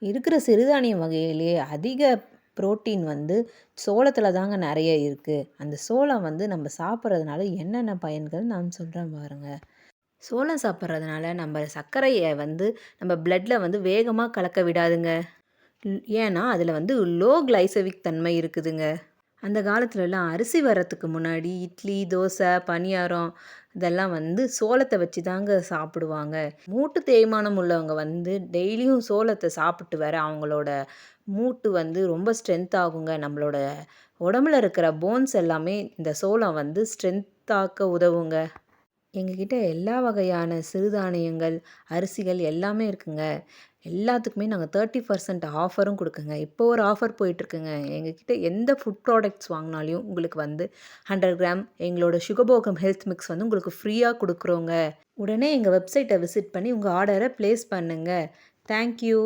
இருக்கிற சிறுதானிய வகையிலேயே அதிக புரோட்டீன் வந்து சோளத்துல தாங்க நெறைய இருக்கு. அந்த சோளம் வந்து நம்ம சாப்பிடுறதுனால என்னென்ன பயன்கள் நான் சொல்றேன் பாருங்க. சோளம் சாப்பிடுறதுனால நம்ம சர்க்கரைய வந்து நம்ம பிளட்ல வந்து வேகமா கலக்க விடாதுங்க. ஏன்னா, அதில வந்து லோ கிளைசெமிக் தன்மை இருக்குதுங்க. அந்த காலத்துலலாம் அரிசி வரத்துக்கு முன்னாடி இட்லி, தோசை, பணியாரம் இதெல்லாம் வந்து சோளத்த வச்சு தாங்க சாப்பிடுவாங்க. மூட்டு தேய்மானம் உள்ளவங்க வந்து டெய்லியும் சோளத்த சாப்பிட்டு வர அவங்களோட மூட்டு வந்து ரொம்ப ஸ்ட்ரென்த் ஆகுங்க. நம்மளோட உடம்புல இருக்கிற போன்ஸ் எல்லாமே இந்த சோளம் வந்து ஸ்ட்ரென்த் ஆக்க உதவுங்க. எங்ககிட்ட எல்லா வகையான சிறுதானியங்கள், அரிசிகள் எல்லாமே இருக்குங்க. எல்லாத்துக்குமே நாங்க 30% ஆஃபரும் குடுக்கங்க. இப்போ ஒரு ஆஃபர் போயிட்டுருக்குங்க. எங்ககிட்ட எந்த ஃபுட் ப்ராடக்ட்ஸ் வாங்குனாலும் உங்களுக்கு வந்து 100 கிராம் எங்களோட சுகபோகம் ஹெல்த் மிக்ஸ் வந்து உங்களுக்கு ஃப்ரீயா குடுக்குறோங்க. உடனே எங்க வெப்சைட்ட விசிட் பண்ணி உங்க ஆர்டர பிளேஸ் பண்ணுங்க. Thank you.